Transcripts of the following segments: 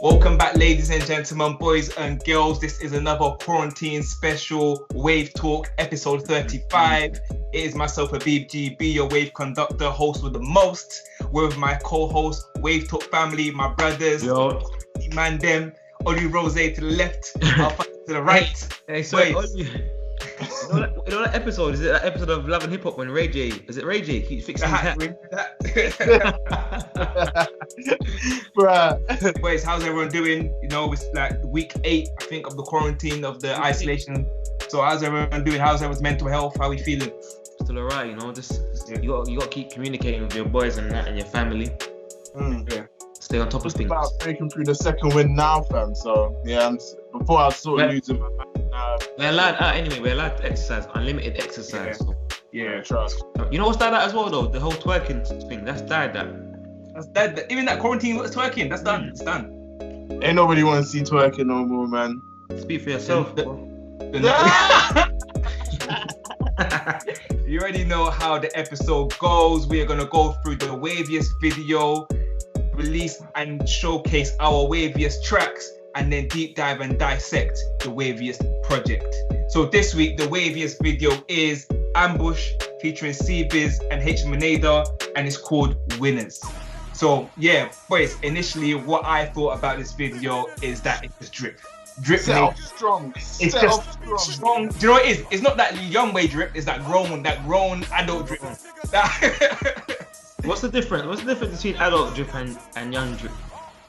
Welcome back, ladies and gentlemen, boys and girls. This is another quarantine special Wave Talk, episode 35. It is myself, Habib GB, your wave conductor, host with the most, with my co-host, Wave Talk family, my brothers, man them, Oli Rose to the left, Alpha to the right. Hey, so Oli, you know that episode? Is it that episode of Love and Hip Hop when Ray J keeps fixing his hat? Bruh. Boys, how's everyone doing? You know, it's like week 8, I think, of the quarantine, of the isolation. So how's everyone doing? How's everyone's mental health? How are we feeling? Still alright, you know. Just you got to keep communicating with your boys and that and your family. Yeah. Stay on top of things. About breaking through the second win now, fam. So yeah, before I was sort of losing my mind. We're allowed to exercise, unlimited exercise. Yeah, trust. You know what's died out as well though? The whole twerking thing, that's died out. That's dead. Even that quarantine was twerking, that's done. It's done. Ain't nobody want to see twerking no more, man. Speak for yourself. You already know how the episode goes. We are gonna go through the Waviest video, release and showcase our Waviest tracks, and then deep dive and dissect the Waviest project. So this week, the Waviest video is Ambush featuring C-Biz and Moneda, and it's called Winners. So yeah, boys, initially what I thought about this video is that it's just drip. Set off strong. It's just strong. Do you know what it is? It's not that young way drip, it's that grown adult drip. What's the difference? What's the difference between adult drip and young drip?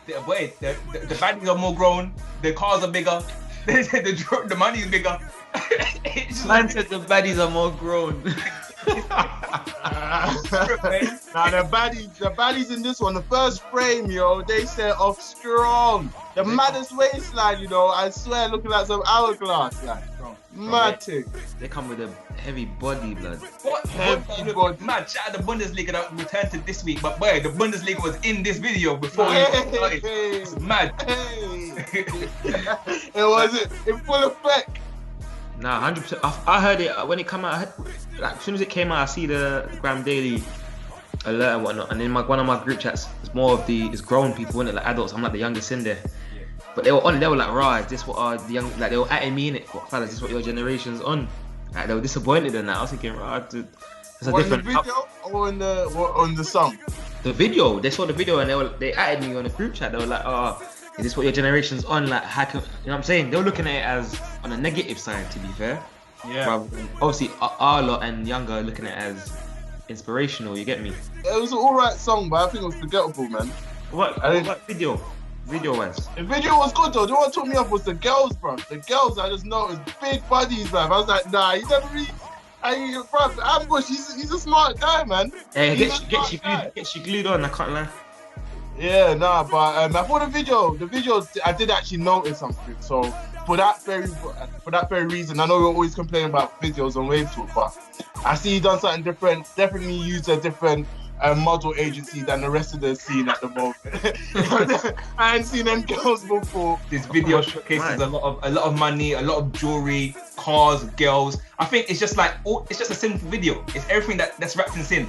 The baddies are more grown, the cars are bigger, the money is bigger. Man said the baddies are more grown. Now the baddies in this one, the first frame, yo, they set off strong. The maddest waistline, you know, I swear, looking like some hourglass, like matic. They come with a heavy body, blood. What? Heavy body. Man, shout out the Bundesliga that returned to this week, but boy, the Bundesliga was in this video before it started. It's mad. It was in full effect. Nah, 100%. I heard it when it came out. Like as soon as it came out, I see the Gram Daily alert and whatnot, and in one of my group chats, it's grown people, isn't it? Like adults. I'm like the youngest in there. But they were like, right, is this what are the young, like they were atting me in it. What fellas, is this what your generation's on? Like they were disappointed in that. I was thinking, right, it's a different. In the video or on the song? The video. They saw the video and they atted me on the group chat. They were like, oh, is this what your generation's on? Like, how can, you know what I'm saying? They were looking at it as on a negative side, to be fair. Yeah. Rather than, obviously, our lot and younger looking at it as inspirational. You get me? It was an alright song, but I think it was forgettable, man. What video? Video-wise? The video was good though. The one that took me off was the girls, bro. The girls, I just noticed big bodies, man. I was like, nah, he never really. Bro, Ambush, he's a smart guy, man. Hey, get you glued on. I can't lie. Yeah, nah, but I thought the video, I did actually notice something. So for that very reason, I know we're always complaining about videos on Wave Talk, but I see he done something different. Definitely used a different model agency than the rest of the scene at the moment. I ain't seen them girls before. This video showcases a lot of money, a lot of jewelry, cars, girls. I think it's just it's just a simple video. It's everything that's wrapped in sin.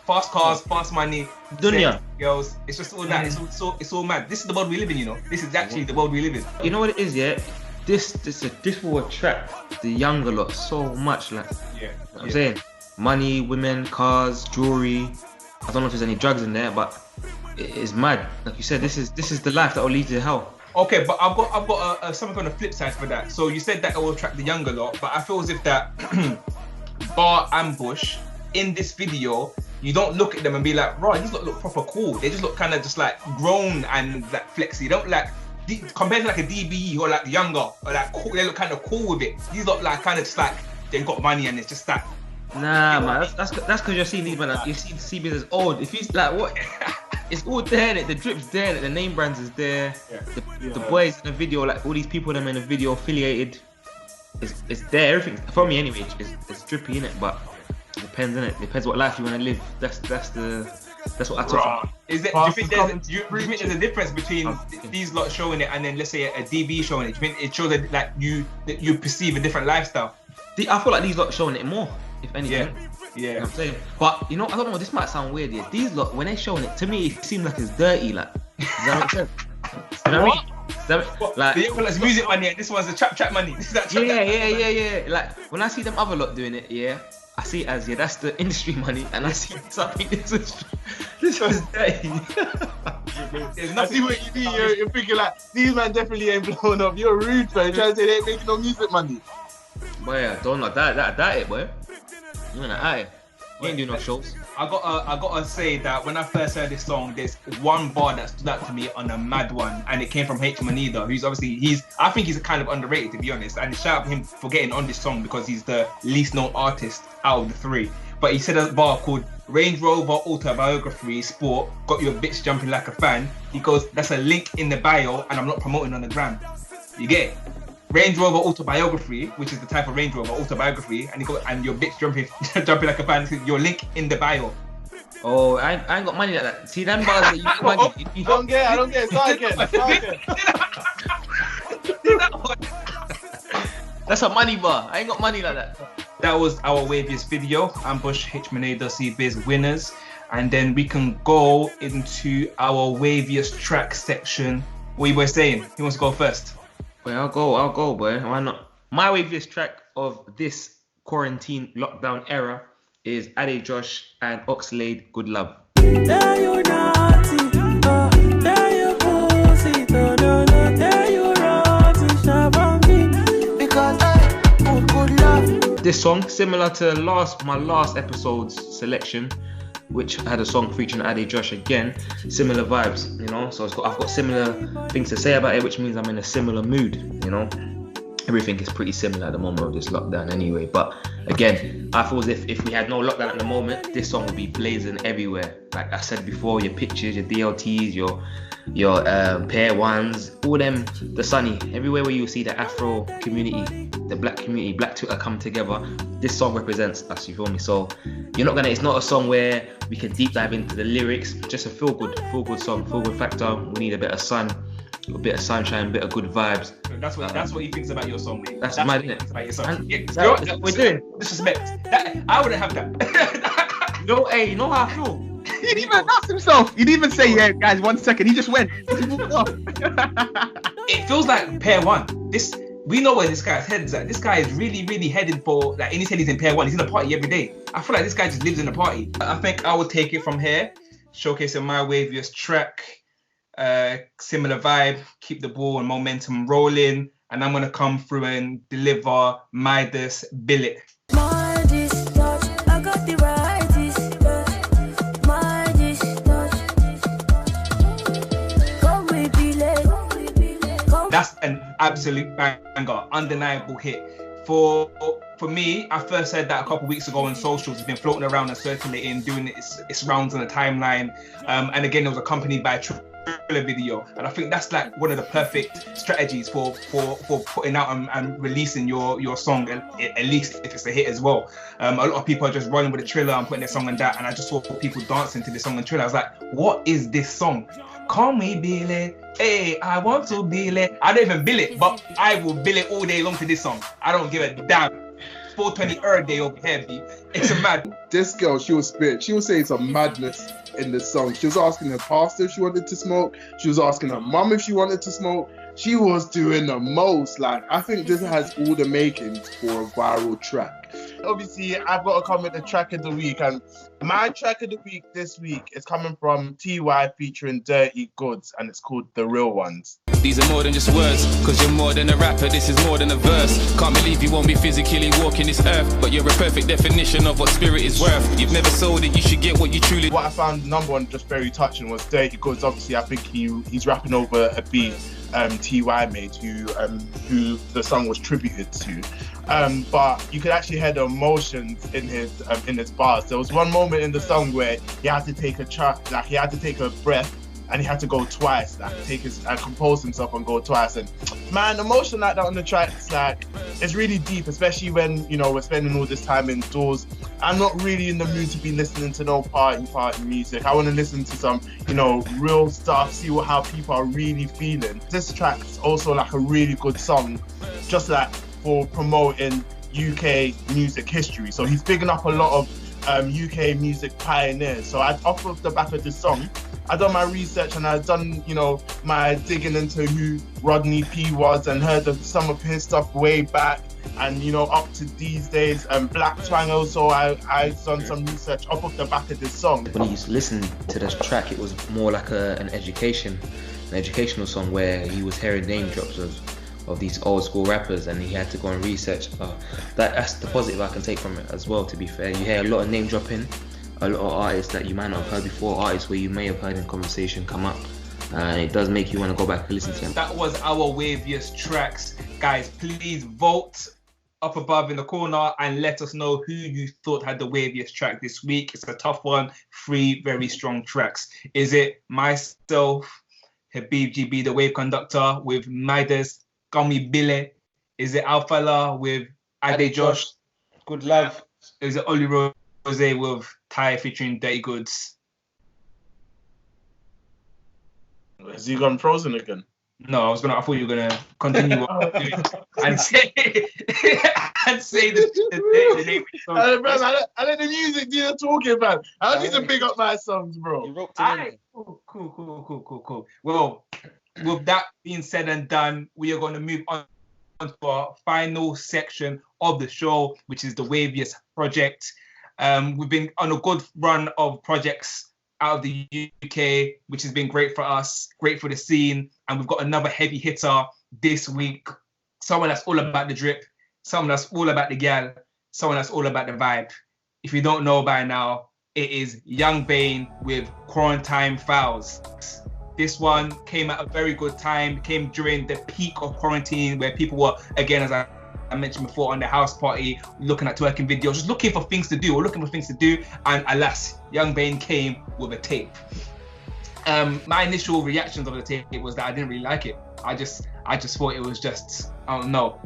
Fast cars, fast money, Dunya, girls. It's just all that. It's all mad. This is the world we live in, you know. This is actually the world we live in. You know what it is, yeah? This will attract the younger lot so much, like. Yeah. You know what I'm saying, money, women, cars, jewelry. I don't know if there's any drugs in there, but it is mad. Like you said, this is the life that will lead to hell. Okay, but I've got something on the flip side for that. So you said that it will attract the younger lot, but I feel as if that bar Ambush in this video, you don't look at them and be like, right, these look proper cool. They just look kind of just like grown and like flexy. They don't like compared to like a DBE or like younger or like cool. They look kind of cool with it. These look like kind of just like they've got money and it's just that. Nah, man, that's because you're seeing these, man. You see CBs as old. If he's like, what? It's all there. The drip's there. The name brands is there. Yeah. The boys in the video, like all these people them in the video affiliated. It's there. Everything for me anyway. It's drippy in it, but it depends, innit? Depends what life you want to live. That's what I talk. Is it? Do you think there's a difference between these lot showing it and then let's say a DB showing it? Do you think it shows that like you perceive a different lifestyle? I feel like these lot showing it more. If anything, yeah. You know what I'm saying? But you know, I don't know, this might sound weird, yeah. These lot, when they're showing it, to me it seems like it's dirty, like. Does that make sense? You know what I mean? Like, the music money, and this one's the trap money. This is that trap. Yeah. Like when I see them other lot doing it, yeah, I see it as that's the industry money, and I see something. This is dirty. I see what you mean. You're thinking like these man definitely ain't blowing up. You're rude, bro. You're trying to say they ain't making no music money. Boy, yeah, don't know that it, boy. You know that. You ain't doing no shows. I gotta say that when I first heard this song, there's one bar that stood out to me on a mad one, and it came from Moneda, who's obviously I think he's kind of underrated, to be honest. And shout out to him for getting on this song because he's the least known artist out of the three. But he said a bar called Range Rover Autobiography Sport got your bitch jumping like a fan. He goes, that's a link in the bio, and I'm not promoting on the gram. You get it? Range Rover Autobiography, which is the type of Range Rover Autobiography, and your bitch jumping like a fan. Your link in the bio. Oh, I ain't got money like that. See them bars that you get money. I don't get it. Start again. That's a money bar. I ain't got money like that. That was our Waviest video. AdeJosh, Moneda, C-Biz winners. And then we can go into our Waviest track section. What you boys saying? Who wants to go first? Well, I'll go, boy. Why not? My Waviest track of this quarantine lockdown era is AdeJosh and Oxlade, Good Love. This song, similar to my last episode's selection, which had a song featuring AdeJosh again, similar vibes, you know. So I've got similar things to say about it, which means I'm in a similar mood, you know. Everything is pretty similar at the moment of this lockdown anyway. But again, I feel as if we had no lockdown at the moment, this song would be blazing everywhere. Like I said before, your pictures, your DLTs, your pair ones, all them, the sunny, everywhere where you see the Afro community, the black community, black Twitter come together, this song represents us, you feel me? So it's not a song where we can deep dive into the lyrics, just a feel good song, feel good factor. We need a bit of sun, a bit of sunshine, a bit of good vibes. That's what he thinks about your song, mate. That's mad, isn't it? About your song. That's what we're doing. Disrespect. I wouldn't have that. You know how I feel. He didn't even announce himself. He didn't even say, yeah, guys, 1 second. He just went. It feels like pair one. We know where this guy's head's at. This guy is really, really headed for, like, and he said he's in pair one. He's in a party every day. I feel like this guy just lives in a party. I think I would take it from here, showcasing my Waviest track, similar vibe, keep the ball and momentum rolling, and I'm gonna come through and deliver Midas Billet. That's an absolute banger, undeniable hit. For me, I first heard that a couple of weeks ago on socials. It's been floating around and circulating, doing its rounds on the timeline. And again, it was accompanied by a Thriller video. And I think that's like one of the perfect strategies for putting out and releasing your song, at least if it's a hit as well. A lot of people are just running with the Triller and putting their song on that. And I just saw people dancing to the song on Triller. I was like, what is this song? Call me Billy. Hey, I want to bill it. I don't even bill it, but I will bill it all day long to this song. I don't give a damn. 420 every day over here, B. It's a mad. This girl, she was spit. She was saying some madness in this song. She was asking her pastor if she wanted to smoke. She was asking her mum if she wanted to smoke. She was doing the most. Like, I think this has all the makings for a viral track. Obviously, I've got to come with the track of the week, and my track of the week this week is coming from TY featuring Durtty Goodz, and it's called The Real Ones. These are more than just words, cause you're more than a rapper, this is more than a verse. Can't believe you won't be physically walking this earth, but you're a perfect definition of what spirit is worth. You've never sold it, you should get what you truly... What I found number one just very touching was Durtty Goodz. Obviously, I think he's rapping over a beat TY made, who the song was tributed to. But you could actually hear the emotions in his bars. There was one moment in the song where he had to take a breath, and he had to go twice, like compose himself and go twice. And man, emotion like that on the track, it's really deep, especially when, we're spending all this time indoors. I'm not really in the mood to be listening to no party music. I want to listen to some, real stuff, see how people are really feeling. This track's also like a really good song, just like for promoting UK music history. So he's bigging up a lot of UK music pioneers. So off of the back of this song, I done my research and I done, you know, my digging into who Rodney P was and heard of some of his stuff way back, and you know, up to these days. Black Twang also, I done some research off of the back of this song. When he listened to this track, it was more like an educational song where he was hearing name drops of these old school rappers, and he had to go and research. That's the positive I can take from it as well, to be fair. You hear a lot of name dropping, a lot of artists that you might not have heard before, artists where you may have heard in conversation come up, and it does make you want to go back and listen to them. That was our Waviest tracks. Guys, please vote up above in the corner and let us know who you thought had the waviest track this week. It's a tough one. 3 very strong tracks. Is it myself, Habib GB, the Wave Conductor, with Midas, Gummy Bille? Is it Alphala with AdeJosh, Good Love? Is it Oli Rose with Ty featuring Dirty Goodz? Has he gone frozen again? No, I thought you were gonna continue what I'm doing and say the name of the song. I let the music you're talking about. I need to pick up my songs, bro. Alright, cool. Well, with that being said and done, we are going to move on to our final section of the show, which is the Waviest project. We've been on a good run of projects out of the UK, which has been great for us, great for the scene. And we've got another heavy hitter this week. Someone that's all about the drip, someone that's all about the gal, someone that's all about the vibe. If you don't know by now, it is Yxng Bane with Quarantime Fouls. This one came at a very good time, came during the peak of quarantine, where people were, again, as I mentioned before, on the house party, looking at twerking videos, just looking for things to do, and alas, Yxng Bane came with a tape. My initial reactions of the tape was that I didn't really like it. I just thought it was just, I don't know,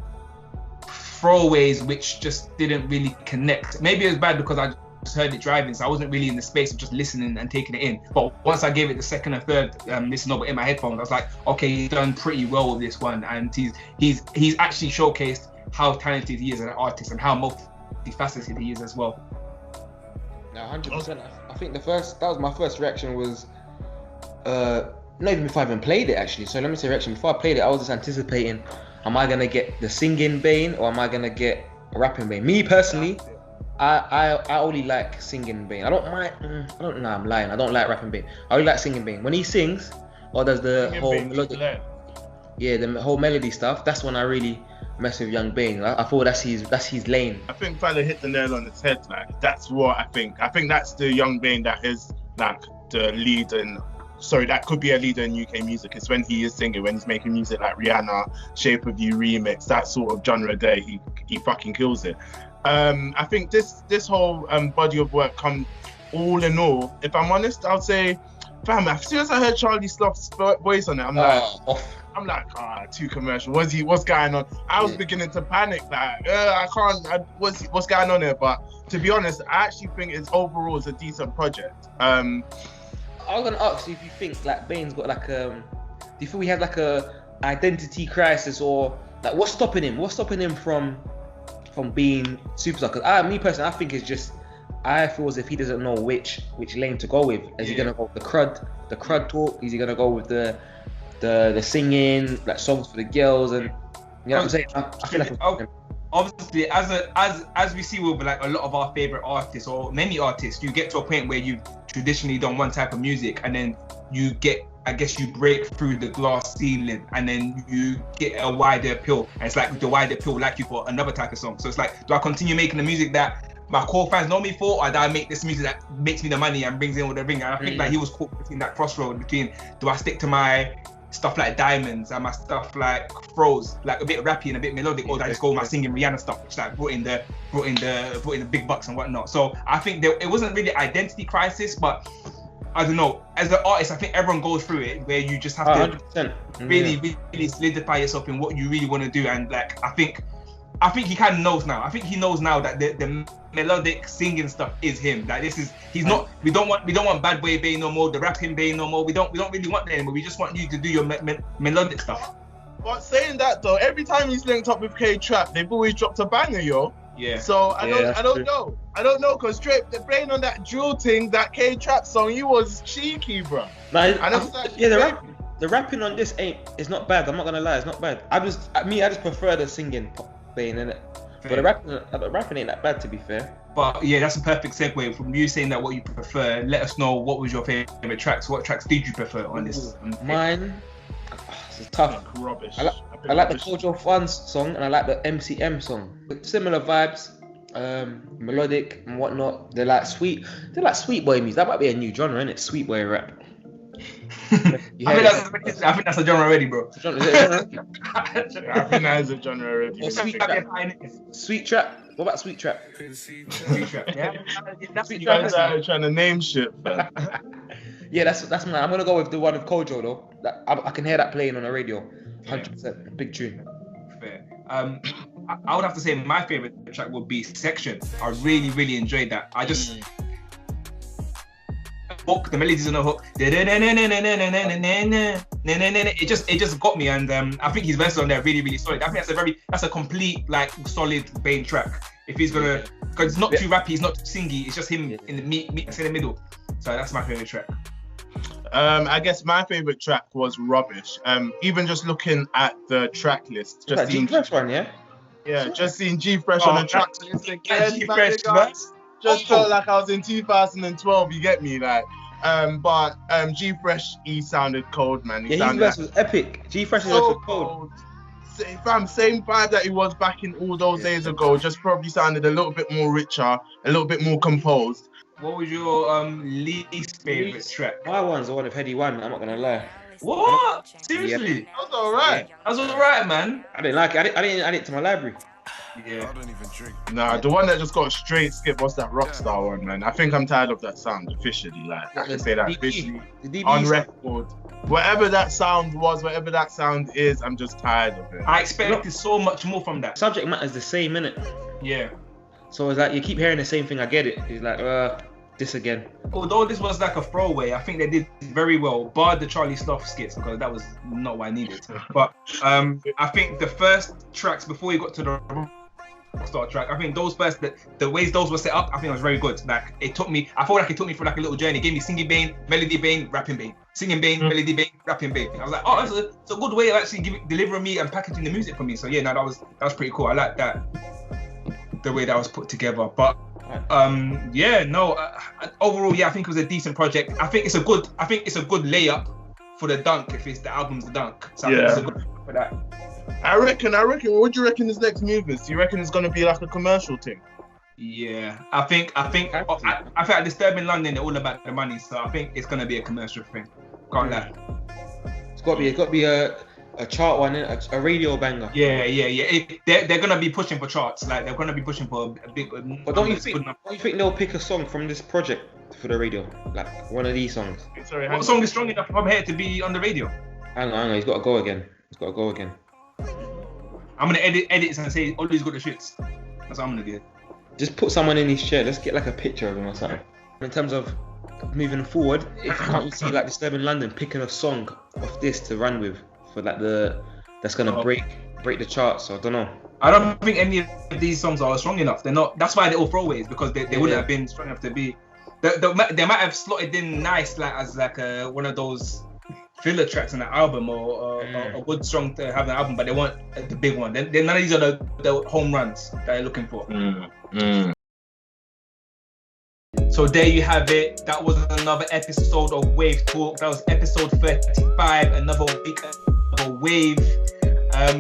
throwaways which just didn't really connect. Maybe it was bad because I just heard it driving, so I wasn't really in the space of just listening and taking it in. But once I gave it the second and third listen over in my headphones, I was like, okay, he's done pretty well with this one, and he's actually showcased how talented he is as an artist and how multifaceted he is as well. No, 100%. I think that was my first reaction was, not even before I even played it actually. So let me say reaction. Before I played it, I was just anticipating, am I gonna get the singing Bane or am I gonna get a rapping Bane? Me personally, I only like singing Bane. I don't know, I'm lying. I don't like rapping Bane. I only like singing Bane. When he sings or does the Singing whole Bane, melodic, the whole melody stuff, that's when I really mess with Yxng Bane. I thought that's his lane. I think Fala hit the nail on its head. Like, that's what I think. I think that's the Yxng Bane that is like the lead in. Sorry, that could be a leader in UK music. It's when he is singing, when he's making music like Rihanna, Shape of You remix, that sort of genre there, he fucking kills it. I think this whole body of work come all in all, if I'm honest, I'll say, fam, as soon as I heard Charlie Sloth's voice on it, I'm like, too commercial. What's going on? I was beginning to panic, like, what's going on here? But to be honest, I actually think overall it's a decent project. I was gonna ask you if you think like Bane's got like do you feel he has like a identity crisis, or like what's stopping him from being superstar? Because me personally, I think it's just, I feel as if he doesn't know which lane to go with. Is he gonna go with the crud talk? Is he gonna go with the singing, like songs for the girls? And you know what I'm saying? I feel like obviously, as we see with like a lot of our favorite artists or many artists, you get to a point where you've traditionally done one type of music, and then you break through the glass ceiling, and then you get a wider appeal. And it's like the wider appeal like you for another type of song. So it's like, do I continue making the music that my core fans know me for, or do I make this music that makes me the money and brings in all the ring? And I think like he was caught between that crossroad between, do I stick to my stuff like Diamonds and my stuff like Froze, like a bit rappy and a bit melodic, or do I just go with my singing Rihanna stuff, which like brought in the big bucks and whatnot? So I think it wasn't really identity crisis, but I don't know. As an artist, I think everyone goes through it, where you just have to really solidify yourself in what you really want to do. And like, I think he kind of knows now. I think he knows now that the melodic singing stuff is him. Like he's not. We don't want Bad Boy Bane no more. The rapping Bane no more. We don't really want that anymore. We just want you to do your melodic stuff. But saying that though, every time he's linked up with K-Trap, they've always dropped a banger, yo. Yeah. So I don't true. know. I don't know, because straight the Bane on that drill thing, that K-trap song, he was cheeky, bro. The rapping on this it's not bad. I'm not gonna lie, it's not bad. I just prefer the singing Bane, innit? But the rapping ain't that bad, to be fair. But yeah, that's a perfect segue from you saying that what you prefer. Let us know what was your favorite tracks. What tracks did you prefer on this? Mine, it's tough. Rubbish. I like the Kojo Funds song and I like the MCM song. Similar vibes, melodic and whatnot. They're like sweet boy music. That might be a new genre, innit? Sweet boy rap. I think that's a genre already, bro. I think that is a genre already. Sweet trap. What about sweet trap? Sweet trap. Yeah. You guys are trying to name shit, man. Yeah, that's mine. I'm gonna go with the one of Kojo though. I can hear that playing on the radio. 100%. Big tune. Fair. I would have to say my favorite track would be Section. I really enjoyed that. I just hook, the melodies on the hook. It just got me, and I think his verses on there really solid. I think that's a complete like solid Bane track. If he's gonna, because it's not too rappy, it's not too singy. It's just him in the meet in the middle. So that's my favorite track. I guess my favorite track was Rubbish. Even just looking at the track list, just seeing G-Fresh one, yeah. Yeah, just seeing G-Fresh on the track list again. G-Fresh, just felt like I was in 2012. You get me, like. But G-Fresh, he sounded cold, man. His verse was epic. G-Fresh is so cold. Fam, same vibe that he was back in all those days ago. Just probably sounded a little bit more richer, a little bit more composed. What was your least favorite track? My one's the one of Heady One. I'm not gonna lie. What? Seriously? That was alright. That was alright, man. I didn't like it. I didn't add it to my library. Yeah. I don't even drink. Nah, the one that just got straight skip was that Rockstar one, man. I think I'm tired of that sound officially. Like, I can say that officially on record. Whatever that sound was, whatever that sound is, I'm just tired of it. I expected so much more from that. Subject matter is the same, innit? Yeah. So it's like you keep hearing the same thing. I get it. It's like, this again. Although this was like a throwaway, I think they did very well, barred the Charlie Sloth skits, because that was not what I needed. But I think the first tracks before we got to the Rockstar track, I think those first, the ways those were set up, I think it was very good. Like I felt like it took me for like a little journey. It gave me singing Bane, melody Bane, rapping Bane, singing Bane, melody Bane, rapping Bane. I was like, oh, it's a good way of actually delivering me and packaging the music for me. So yeah, no, that was pretty cool. I like that, the way that was put together. But overall, yeah, I think it was a decent project. I think it's a good layup for the dunk if the album's the dunk. So I think it's a good for that. I reckon. What do you reckon his next move is? Do you reckon it's gonna be like a commercial thing? Yeah, I think at Disturbing London, they're all about the money, so I think it's gonna be a commercial thing. Can't lie. It's got to be a chart one, a radio banger. Yeah. They're gonna be pushing for charts. Like they're gonna be pushing for a big. But don't you think they'll pick a song from this project for the radio, like one of these songs? Sorry, what song is strong enough from here to be on the radio? I don't know. He's got to go again. I'm gonna edit and say Ollie's got the shits. That's what I'm gonna do. Just put someone in his chair. Let's get like a picture of him or something. In terms of moving forward, can't you see like Disturbing London picking a song of this to run with for like that's gonna break the charts? So I don't know. I don't think any of these songs are strong enough. They're not. That's why they're all throwaways, because they wouldn't have been strong enough to be. They might have slotted in nice, like as like one of those filler tracks on the album, or a good song to have an album, but they want the big one. Then none of these are the home runs that they're looking for. So there you have it. That was another episode of Wave Talk. That was episode 35. Another week of Wave.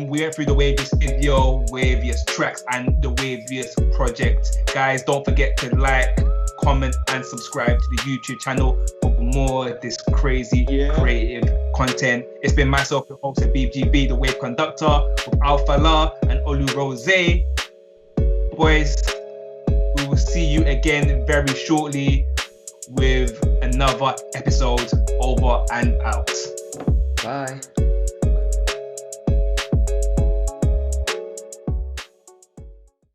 We went through the Waviest video, Waviest tracks, and the Waviest project. Guys, don't forget to like, comment, and subscribe to the YouTube channel for more of this crazy creative content. It's been myself, the host of BGB, the Wave Conductor, with Alpha La and Olu Rose. Boys, we will see you again very shortly with another episode. Over and out. Bye.